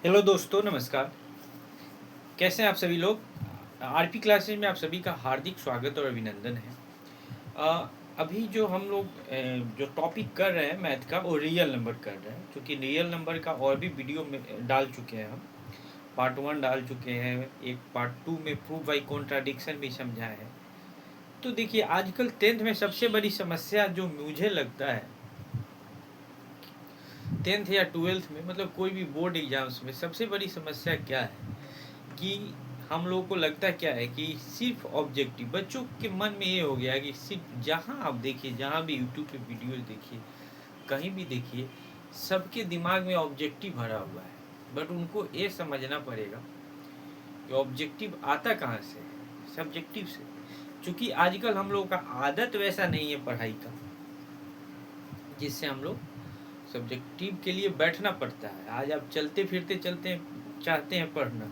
Hello दोस्तों, नमस्कार। कैसे हैं आप सभी लोग? आरपी क्लासेज में आप सभी का हार्दिक स्वागत और अभिनंदन है। अभी जो हम लोग जो टॉपिक कर रहे हैं मैथ का, वो रियल नंबर कर रहे हैं, क्योंकि रियल नंबर का और भी वीडियो में डाल चुके हैं हम। पार्ट 1 डाल चुके हैं, एक पार्ट 2 में प्रूफ बाई कॉन्ट्राडिक्शन भी समझा है। तो देखिए, आजकल 10th में सबसे बड़ी समस्या जो मुझे लगता है, 10th या 12th में, मतलब कोई भी बोर्ड एग्जाम्स में सबसे बड़ी समस्या क्या है कि हम लोगों को लगता क्या है कि सिर्फ ऑब्जेक्टिव, बच्चों के मन में ये हो गया है कि सिर्फ जहाँ आप देखिए, जहाँ भी यूट्यूब पे वीडियो देखिए, कहीं भी देखिए, सबके दिमाग में ऑब्जेक्टिव भरा हुआ है। बट उनको ये समझना पड़ेगा कि ऑब्जेक्टिव आता कहाँ से है, सब्जेक्टिव से। क्योंकि आजकल हम लोगों का आदत वैसा नहीं है पढ़ाई का, जिससे हम लोग सब्जेक्टिव के लिए बैठना पड़ता है। आज आप चलते फिरते चलते चाहते हैं पढ़ना,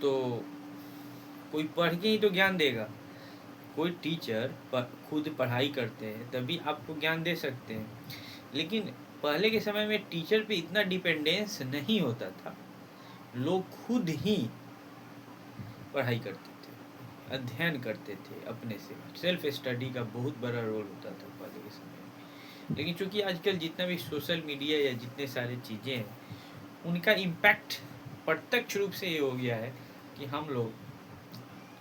तो कोई पढ़ के ही तो ज्ञान देगा। कोई टीचर खुद पढ़ाई करते हैं तभी आपको ज्ञान दे सकते हैं। लेकिन पहले के समय में टीचर पे इतना डिपेंडेंस नहीं होता था, लोग खुद ही पढ़ाई करते थे, अध्ययन करते थे अपने से। सेल्फ स्टडी का बहुत बड़ा रोल होता था पहले के समय में। लेकिन चूंकि आजकल जितना भी सोशल मीडिया या जितने सारे चीज़ें हैं, उनका इम्पैक्ट प्रत्यक्ष रूप से ये हो गया है कि हम लोग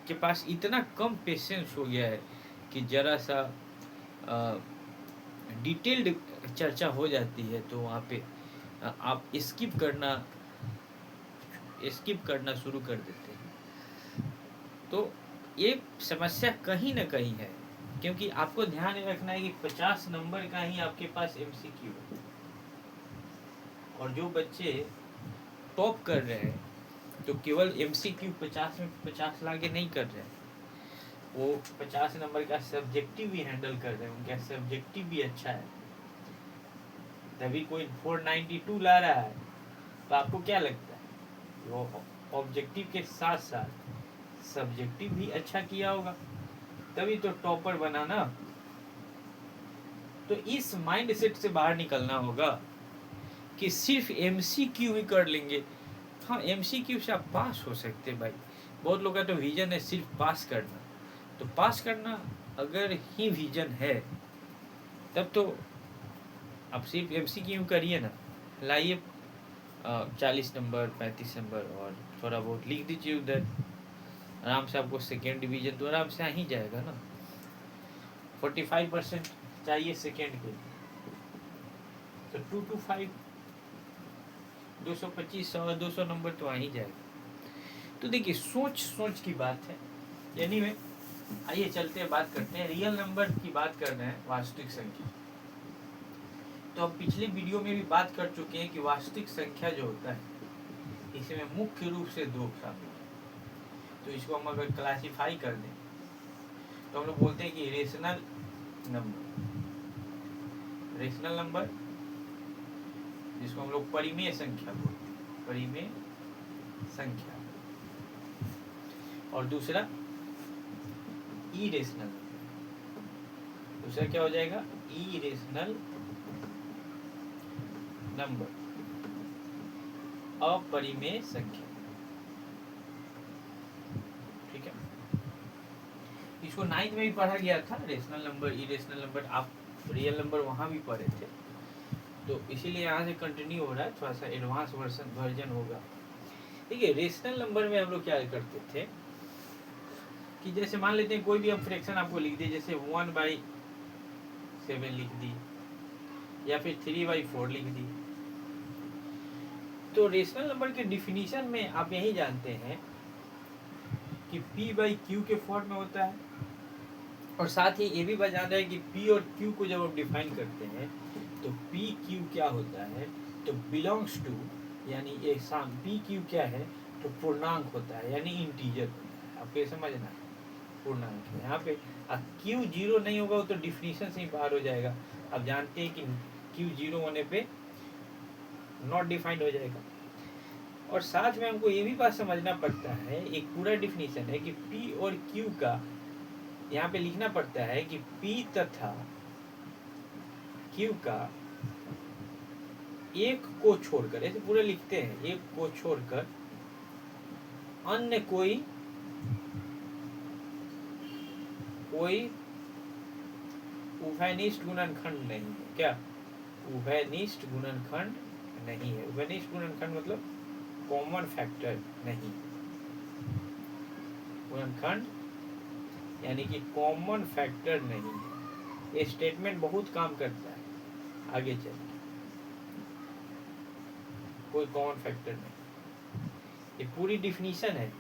के पास इतना कम पेशेंस हो गया है कि ज़रा सा डिटेल्ड चर्चा हो जाती है तो वहाँ पे आप स्किप करना शुरू कर देते हैं। तो ये समस्या कहीं ना कहीं है, क्योंकि आपको ध्यान रखना है कि 50 नंबर का ही आपके पास एमसीक्यू है। और जो बच्चे टॉप कर रहे हैं तो केवल एमसीक्यू 50 में 50 लाके नहीं कर रहे हैं, वो 50 नंबर का सब्जेक्टिव भी हैंडल कर रहे हैं, उनका सब्जेक्टिव भी अच्छा है। तभी कोई 492 ला रहा है, तो आपको क्या लगता है वो ऑब्जेक्टिव के साथ साथ सब्जेक्टिव भी अच्छा किया होगा, तभी तो टॉपर बना ना। तो इस माइंड सेट से बाहर निकलना होगा कि सिर्फ एमसीक्यू ही कर लेंगे। हाँ, एमसीक्यू से आप पास हो सकते भाई। बहुत लोग का तो विजन है सिर्फ पास करना। तो पास करना अगर ही विजन है, तब तो आप सिर्फ एमसीक्यू करिए ना, लाइए 40 नंबर 35 नंबर और थोड़ा बहुत लिख दीजिए उधर, आराम से आपको सेकेंड डिवीजन तो आराम से आ ही जाएगा ना। 45% चाहिए सेकेंड के, तो 225 225 200 नंबर तो आ ही जाएगा। तो देखिए, सोच सोच की बात है। यानी में आइए चलते हैं, बात करते हैं रियल नंबर की। बात कर रहे हैं वास्तविक संख्या। तो अब पिछले वीडियो में भी बात कर चुके हैं कि वास्तविक संख्या जो होता है, इसमें मुख्य रूप से दो शामिल है। तो इसको हम अगर क्लासिफाई कर दें तो हम लोग बोलते हैं कि रेशनल नंबर जिसको हम लोग परिमेय संख्या बोलते हैं, परिमेय संख्या। और दूसरा इरेशनल, दूसरा क्या हो जाएगा, इरेशनल नंबर, अपरिमेय संख्या। ठीक है, इसको 9th में भी पढ़ा गया था, रेशनल नंबर, इरेशनल नंबर। आप रियल नंबर वहां भी पढ़े थे, तो इसीलिए यहाँ से कंटिन्यू हो रहा है, थोड़ा सा एडवांस वर्जन होगा। देखिए, रेशनल नंबर में हम लोग क्या करते थे कि जैसे मान लेते हैं कोई भी हम फ्रैक्शन आपको लिख दिए, जैसे 1/7 लिख दी या फिर 3/4 लिख दी। तो रेशनल नंबर के डिफिनीशन में आप यही जानते हैं कि p/q के फॉर्म में होता है। और साथ ही ये भी बताना है कि p और q को जब आप डिफाइन करते हैं तो p q क्या होता है, तो बिलोंग्स टू, यानी ये p q क्या है, तो पूर्णांक होता है, यानी इंटीजर होता है। आपको ये समझना है, पूर्णांक है यहाँ पे। q 0 नहीं होगा तो डिफिनीशन से ही बाहर हो जाएगा। आप जानते हैं कि q 0 होने पे नॉट डिफाइंड हो जाएगा। और साथ में हमको ये भी बात समझना पड़ता है, एक पूरा डिफिनीशन है कि p और q का यहाँ पे लिखना पड़ता है कि p तथा q का एक को छोड़कर, ऐसे पूरे लिखते हैं, एक को छोड़कर अन्य कोई उभयनिष्ठ गुणनखंड नहीं है। क्या? उभयनिष्ठ गुणनखंड नहीं है। उभयनिष्ठ गुणनखंड मतलब कॉमन फैक्टर नहीं। गुणनखंड यानी कि कॉमन फैक्टर नहीं है। ये स्टेटमेंट बहुत काम करता है आगे चल के। कोई कॉमन फैक्टर नहीं, ये पूरी डिफिनीशन है।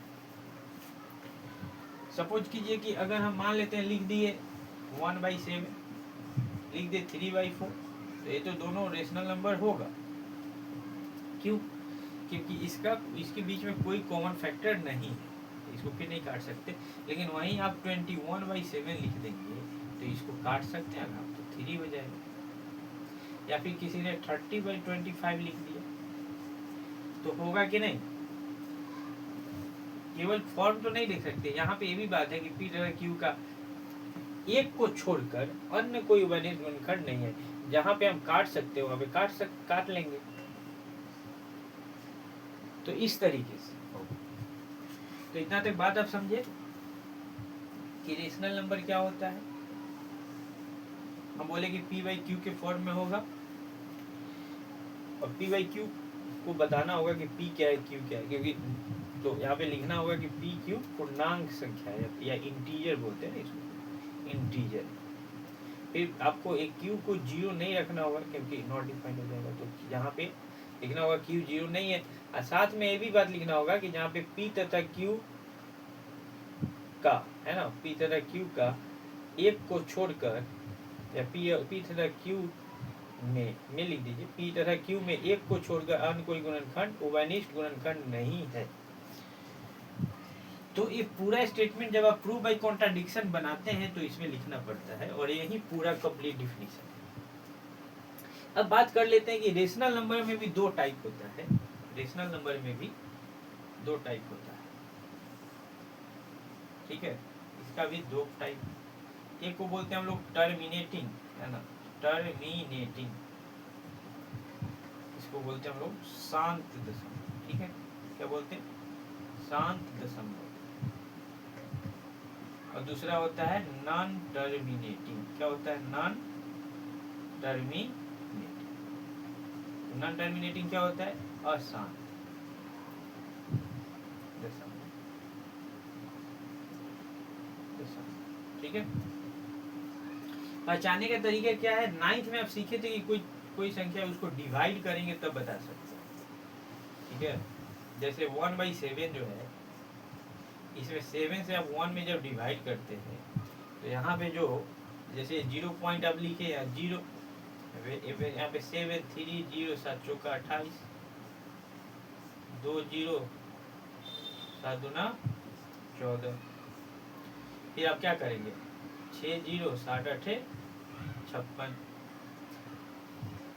सपोज कीजिए कि अगर हम मान लेते हैं लिख दिए 1/7, लिख दे 3/4, तो ये तो दोनों रेशनल नंबर होगा। क्यों? क्योंकि इसके बीच में कोई कॉमन फैक्टर नहीं है, इसको फिर नहीं काट सकते। लेकिन वहीं आप 21/7 लिख देंगे तो इसको काट सकते हैं आप, तो 3 हो जाएगा। या फिर किसी ने 30/25 लिख दिया तो होगा कि नहीं? केवल फॉर्म तो नहीं लिख सकते। यहाँ पे ये भी बात है कि पी तथा क्यू का एक को छोड़कर अन्य कोई उभयनिष्ठ गुणनखंड नहीं है। जहाँ पे हम काट सकते हो वहाँ पे काट लेंगे। तो इस तरीके से, तो इतना तक बात आप समझे कि रेशनल नंबर क्या होता है। हम बोले कि p/q के फॉर्म में होगा, और p/q को बताना होगा कि p क्या है, q क्या है। क्योंकि तो यहाँ पे लिखना होगा कि p/q पूर्णांक संख्या है, या इंटीजर बोलते हैं ना इसको, इंटीजर। फिर आपको एक q को 0 नहीं रखना होगा क्योंकि नॉट डिफाइंड हो जाएगा। तो यहाँ पे लिखना होगा q 0 नहीं है। और साथ में ये भी बात लिखना होगा कि जहाँ पे p तथा q का है ना, p तथा q का एक को छोड़कर, या p तथा q में लिख दीजिए, p तथा q में एक को छोड़कर अन्य कोई गुणनखंड उभयनिष्ठ गुणनखंड नहीं है। तो ये पूरा स्टेटमेंट जब आप प्रूव बाय कॉन्ट्राडिक्शन बनाते हैं तो इसमें लिखना पड़ता है, और यही पूरा कंप्लीट डिफिनीशन है। अब बात कर लेते हैं कि रेशनल नंबर में भी 2 टाइप होता है। रेशनल नंबर में भी 2 टाइप होता है, ठीक है। इसका भी 2 टाइप। एक को बोलते हैं हम लोग टर्मिनेटिंग, है ना, टर्मिनेटिंग। इसको बोलते हैं हम लोग शांत दशमलव, ठीक है। क्या बोलते हैं? शांत दशमलव। और दूसरा होता है नॉन टर्मिनेटिंग। क्या होता है? Non terminating. नॉन टर्मिनेटिंग क्या होता है? अशांत दशमलव, ठीक है। पहचानने का तरीका क्या है? 9th में आप सीखे थे कि कोई संख्या उसको डिवाइड करेंगे तब बता सकते हैं, ठीक है। जैसे 1/7 जो है, इसमें 7 से आप 1 में जब डिवाइड करते हैं तो यहाँ पे जो, जैसे 0 पॉइंट आप लिखे या 0, यहाँ पे 7 3 0 7 चौका 28, 2 0 7 दूना 14। फिर आप क्या करेंगे? 6 0 7 8 56।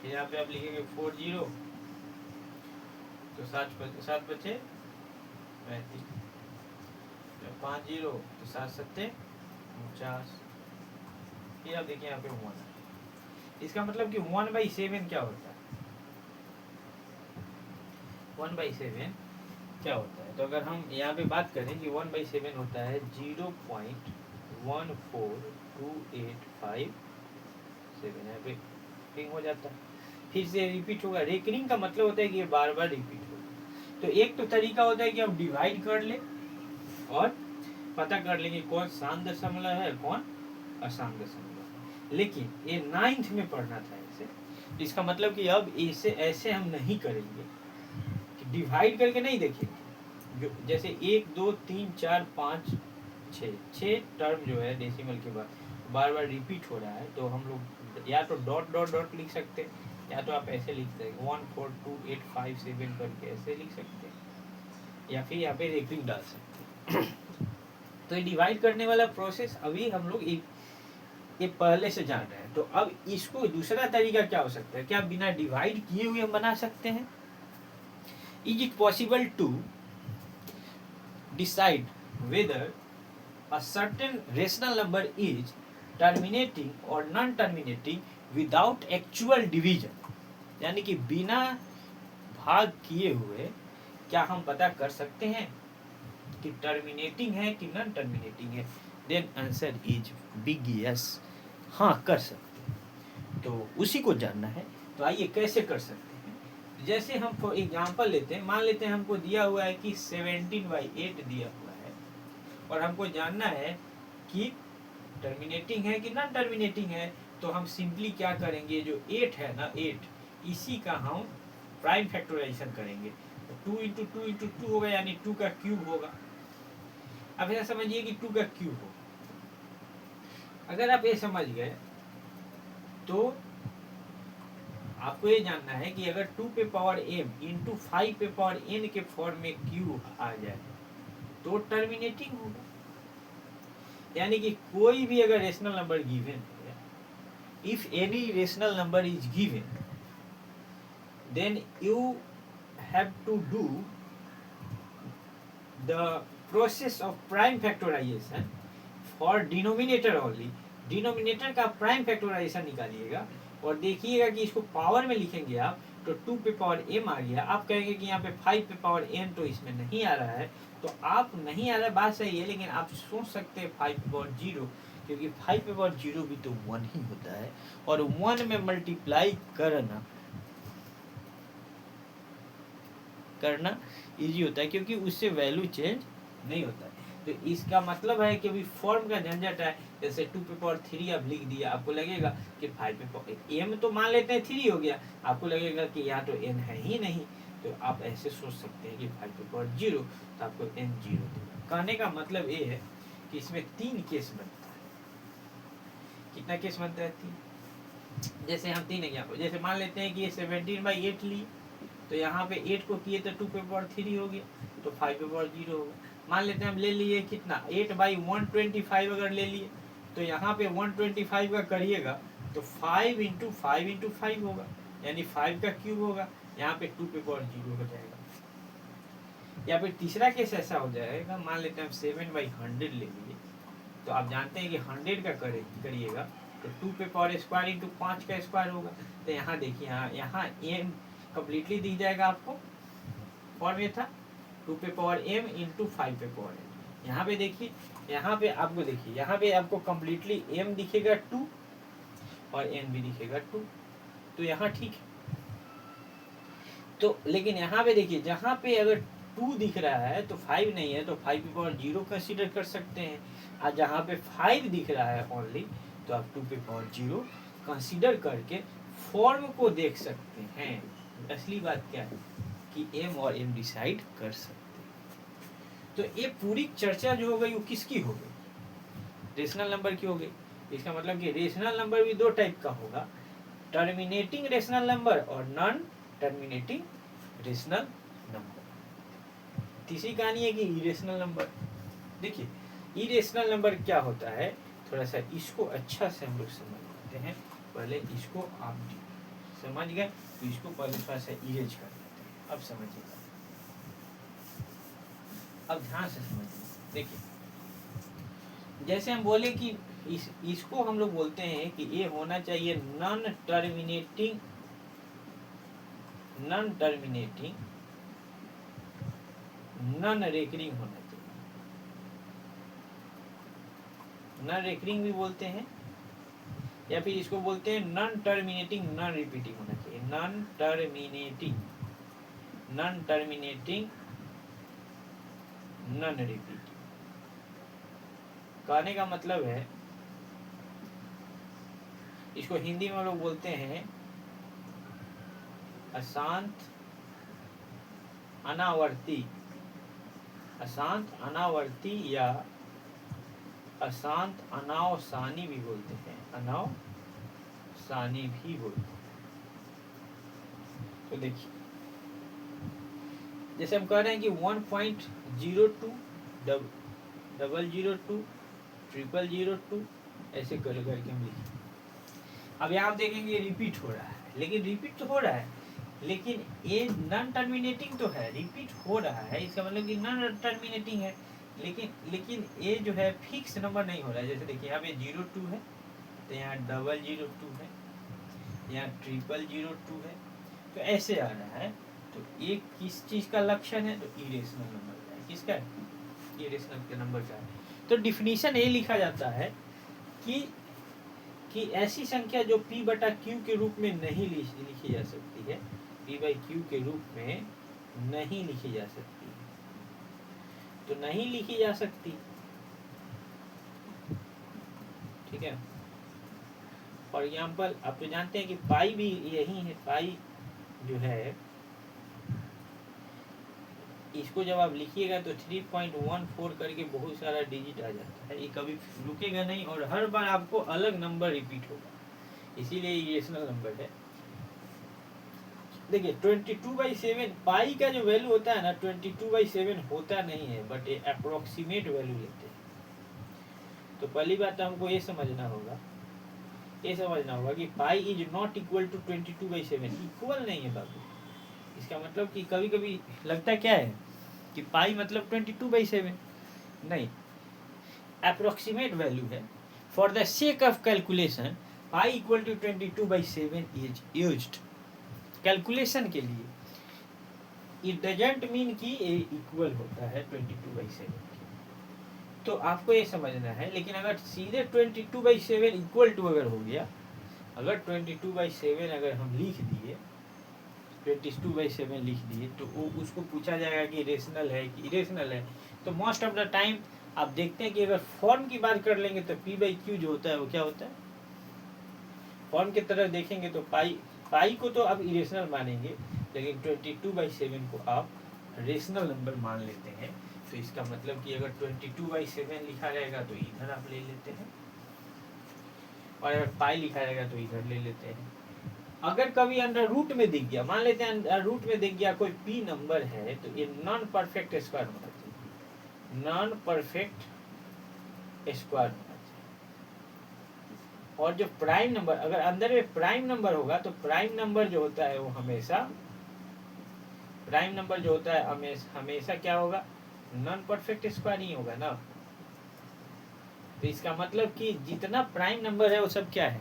फिर यहाँ पे आप लिखेंगे 4 0 तो 7 बचे 35, 5 0 तो 7 7 49। फिर आप देखिए यहाँ पे 1। इसका मतलब कि 1/7 क्या होता है? 1/7 क्या होता है? तो अगर हम यहाँ पे बात करें कि 1/7 होता है 0.14285 यहाँ पे रिंग हो जाता है, फिर से रिपीट होगा। रेकरिंग का मतलब होता है कि ये बार बार रिपीट होगा। तो एक तो तरीका होता है कि हम डिवाइड कर ले और पता कर लेंगे कौन शांत दशमलव है, कौन अशांत दशमलव। लेकिन ये 9th में पढ़ना था ऐसे, इसका मतलब कि अब इसे ऐसे हम नहीं करेंगे कि डिवाइड करके नहीं देखेंगे। जो जैसे 1 2 3 4 5 6 टर्म जो है डेसिमल के बाद बार बार रिपीट हो रहा है, तो हम लोग या तो डॉट डॉट डॉट लिख सकते हैं, या तो आप ऐसे लिख सकते हैं 14285 करके ऐसे लिख सकते हैं, या फिर यहाँ पे रेकरिंग डाल सकते हैं। तो ये डिवाइड करने वाला प्रोसेस अभी हम लोग ये पहले से जान रहे हैं। तो अब इसको दूसरा तरीका क्या हो सकता है? क्या बिना डिवाइड किए हुए हम बना सकते हैं? Is it possible to decide whether a certain rational number is terminating or non-terminating without actual division? यानी कि बिना भाग किए हुए क्या हम पता कर सकते हैं कि टर्मिनेटिंग है कि नॉन टर्मिनेटिंग है? Then answer is big yes, हाँ कर सकते हैं। तो उसी को जानना है, तो आइए कैसे कर सकते हैं। जैसे हम फॉर एग्जाम्पल लेते हैं, मान लेते हैं हमको दिया हुआ है कि 17/8 दिया हुआ है और हमको जानना है कि टर्मिनेटिंग है कि नॉन टर्मिनेटिंग है। तो हम सिंपली क्या करेंगे, जो 8 है ना, 8 इसी का हम प्राइम फैक्टराइजेशन करेंगे। 2 इंटू 2 इंटू 2 होगा, यानी 2 का क्यूब होगा। अब ऐसा समझिए कि 2 का क्यूब होगा। अगर आप ये समझ गए तो आपको ये जानना है कि अगर 2 पे पावर m इंटू 5 पे पावर n के फॉर्म में क्यू आ जाए तो टर्मिनेटिंग होगा। यानी कि कोई भी अगर रेशनल नंबर गिवन है, if any rational number is given, then you have to do the process of prime factorisation for denominator only. Denominator का प्राइम फैक्टराइजेशन निकालिएगा और देखिएगा कि इसको पावर में लिखेंगे आप तो 2 पे पावर m आ गया। आप कहेंगे कि यहाँ पे 5 पे पावर n तो इसमें नहीं आ रहा है, तो आप नहीं आ रहा है बात सही है, लेकिन आप सोच सकते हैं 5 पे पावर 0, क्योंकि 5 पे पावर 0 भी तो 1 ही होता है और 1 में मल्टीप्लाई करना इजी होता है, क्योंकि उससे वैल्यू चेंज नहीं होता है। तो इसका मतलब है कि अभी फॉर्म का झंझट है। जैसे 2 पे पावर 3 आप लिख दिया, आपको लगेगा कि 5 पे पावर m तो मान लेते हैं 3 हो गया, आपको लगेगा कि यहाँ तो n है ही नहीं। तो आप ऐसे सोच सकते हैं कि 5 पे पावर 0, तो आपको n 0 देगा। कहने का मतलब ये है कि इसमें 3 केस बनता है। कितना केस बनता है? 3। जैसे हम 3 एग्जाम्पल, जैसे मान लेते हैं कि ये 17/8 ली, तो यहाँ पे 8 को किए तो 2 पे पावर 3 हो गया, तो 5 पे पावर 0 होगा। मान लेते हैं हम ले लिए कितना, 8/125 अगर ले लिए, तो यहाँ पे 125 का करिएगा तो 5 इंटू 5 इंटू 5 होगा, यानी 5 का क्यूब होगा। यहाँ पे 2 पे पावर 0 हो जाएगा। या फिर तीसरा केस ऐसा हो जाएगा, मान लेते हैं हम 7/100 ले लिए, तो आप जानते हैं कि 100 का करिएगा तो 2 पे पावर स्क्वायर इंटू 5 का स्क्वायर होगा। तो यहाँ देखिए, यहाँ m कम्प्लीटली दिख जाएगा आपको। फॉर्म ये था 2 पे पावर m इंटू 5 पे पावर m। यहाँ पे देखिए, यहाँ पे आपको देखिए, यहाँ पे आपको कम्प्लीटली m दिखेगा 2 और n भी दिखेगा 2, तो यहाँ ठीक है। तो लेकिन यहाँ पे देखिए, जहाँ पे अगर 2 दिख रहा है तो 5 नहीं है, तो 5 पे पावर 0 कंसीडर कर सकते हैं। और जहाँ पे 5 दिख रहा है ओनली, तो आप 2 पे पावर 0 कंसीडर करके फॉर्म को देख सकते हैं। असली बात क्या है कि m और n डिसाइड कर सकते हैं। तो ये पूरी चर्चा जो हो गई वो किसकी हो गई? रेशनल नंबर की हो गई। इसका मतलब कि रेशनल नंबर भी 2 टाइप का होगा, टर्मिनेटिंग रेशनल नंबर और नॉन टर्मिनेटिंग रेशनल नंबर। तीसरी कहानी है कि इरेशनल नंबर। देखिए इरेशनल नंबर क्या होता है, थोड़ा सा इसको अच्छा से हम लोग समझ लेते हैं। पहले इसको आप समझ गए तो इसको पहले थोड़ा सा इरेज कर लेते हैं। अब समझिएगा, अब ध्यान से समझिए। देखिए जैसे हम बोले कि इसको हम लोग बोलते हैं कि ये होना चाहिए नॉन टर्मिनेटिंग नॉन रेकरिंग होना चाहिए। नॉन रेकरिंग भी बोलते हैं, या फिर इसको बोलते हैं नॉन टर्मिनेटिंग नॉन रिपीटिंग होना चाहिए। Non terminating non repeating. कहने का मतलब है, इसको हिंदी में लोग बोलते हैं अशांत अनावर्ती या अशांत अनावसानी भी बोलते हैं, अनावसानी भी बोलते हैं। तो देखिए जैसे हम कह रहे हैं कि 1.02 002 002 ऐसे कर करके हम लिखें। अब यहाँ आप देखेंगे रिपीट हो रहा है, लेकिन रिपीट तो हो रहा है, लेकिन ये नॉन टर्मिनेटिंग तो है, रिपीट हो रहा है, इसका मतलब कि नॉन टर्मिनेटिंग है। लेकिन ये जो है फिक्स नंबर नहीं हो रहा है। जैसे देखिए यहाँ पे 02 है, तो यहाँ 002 है, यहाँ 000 है, तो ऐसे आ रहा है। तो एक किस चीज का लक्षण है, तो इरेशनल नंबर का है। किसका है? इरेशनल के नंबर का है। तो डिफिनीशन ये लिखा जाता है कि ऐसी संख्या जो p बटा q के रूप में नहीं लिखी जा सकती है, p बाई q के रूप में नहीं लिखी जा सकती है। तो नहीं लिखी जा सकती, ठीक है। फॉर एग्जाम्पल आप तो जानते हैं कि पाई भी यही है। पाई जो है, इसको जब आप लिखिएगा तो 3.14 करके बहुत सारा डिजिट आ जाता है। ये कभी रुकेगा नहीं और हर बार आपको अलग नंबर रिपीट होगा, इसीलिए इरेशनल नंबर है। देखिए 22/7 पाई का जो वैल्यू होता है ना, 22/7 होता नहीं है, बट ये अप्रोक्सीमेट वैल्यू लेते हैं। तो पहली बात तो हमको ये समझना होगा कि pi is not equal to 22/7। इक्वल नहीं है बाबू। इसका मतलब कि कभी कभी लगता क्या है कि पाई मतलब 22/7, नहीं, अप्रोक्सीमेट वैल्यू है। For the sake of calculation pi equal to 22/7 is used calculation के लिए। इट डजंट मीन कि ये इक्वल होता है 22/7। तो आपको ये समझना है। लेकिन अगर सीधे 22/7 इक्वल टू अगर हो गया, अगर 22/7 अगर हम लिख दिए, 22/7 लिख दिए, तो वो उसको पूछा जाएगा कि रेशनल है कि इरेशनल है। तो मोस्ट ऑफ द टाइम आप देखते हैं कि अगर फॉर्म की बात कर लेंगे तो p बाई क्यू जो होता है वो क्या होता है, फॉर्म की तरह देखेंगे तो पाई को तो आप इरेशनल मानेंगे, लेकिन 22/7 को आप रेशनल नंबर मान लेते हैं। तो इसका मतलब कि अगर 22/7 लिखा रहेगा तो इधर आप ले लेते हैं, और अगर पाई लिखा रहेगा तो इधर ले लेते हैं। अगर कभी अंडर रूट में दिख गया, मान लेते हैं अंडर रूट में दिख गया कोई p नंबर है, तो ये नॉन परफेक्ट स्क्वायर होना चाहिए, नॉन परफेक्ट स्क्वायर होना चाहिए। और जो प्राइम नंबर, अगर अंदर में प्राइम नंबर होगा, तो प्राइम नंबर जो होता है वो हमेशा हमेशा क्या होगा, नॉन परफेक्ट स्क्वायर ही होगा ना। तो इसका मतलब कि जितना प्राइम नंबर है वो सब क्या है,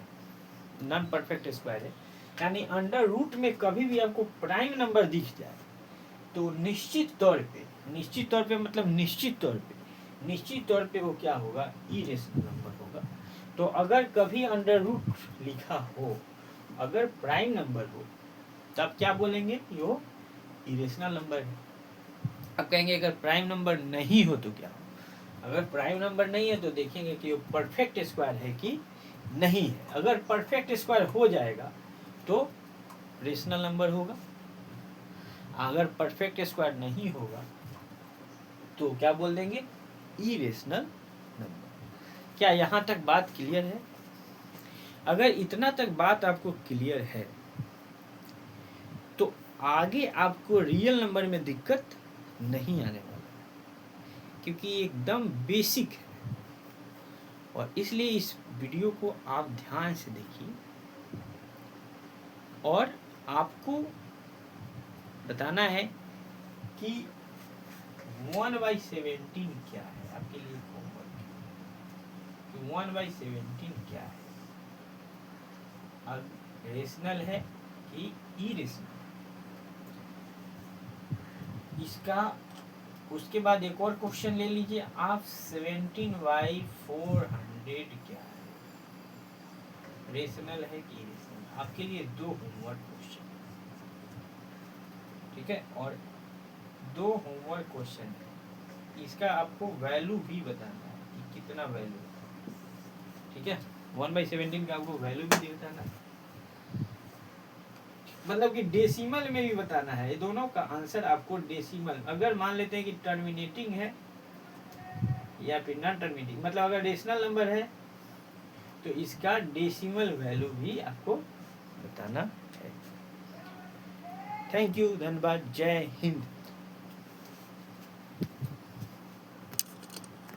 नॉन परफेक्ट स्क्वायर है। यानी अंडर रूट में कभी भी आपको प्राइम नंबर दिख जाए तो निश्चित तौर पे वो क्या होगा, इरेशनल नंबर होगा। तो अगर कभी अंडर रूट लिखा हो, अगर प्राइम नंबर हो, तब क्या बोलेंगे, यो इरेशनल नंबर है। अब कहेंगे अगर प्राइम नंबर नहीं हो तो क्या हो, अगर प्राइम नंबर नहीं है तो देखेंगे कि वो परफेक्ट स्क्वायर है कि नहीं है। अगर परफेक्ट स्क्वायर हो जाएगा तो रेशनल नंबर होगा, अगर परफेक्ट स्क्वायर नहीं होगा तो क्या बोल देंगे, इरेशनल नंबर। क्या यहाँ तक बात क्लियर है? अगर इतना तक बात आपको क्लियर है तो आगे आपको रियल नंबर में दिक्कत नहीं आने वाला, क्योंकि एकदम बेसिक है। और इसलिए इस वीडियो को आप ध्यान से देखिए और आपको बताना है कि 1/17 क्या है। आपके लिए होमवर्क कि 1/17 क्या है, अब रेशनल है कि इरेशनल। इसका उसके बाद एक और क्वेश्चन ले लीजिए आप, 17/400 क्या है, रेशनल है कि इरेशनल। आपके लिए 2 होमवर्क क्वेश्चन, ठीक है, और 2 होमवर्क क्वेश्चन है। इसका आपको वैल्यू भी बताना है कि कितना वैल्यू, ठीक है। 1/17 का आपको वैल्यू भी बताना है, मतलब कि डेसिमल में भी बताना है। ये दोनों का आंसर आपको डेसिमल, अगर मान लेते हैं कि टर्मिनेटिंग है या फिर नॉन टर्मिनेटिंग, मतलब अगर रेशनल नंबर है तो इसका डेसिमल वैल्यू भी आपको बताना है। थैंक यू, धन्यवाद, जय हिंद।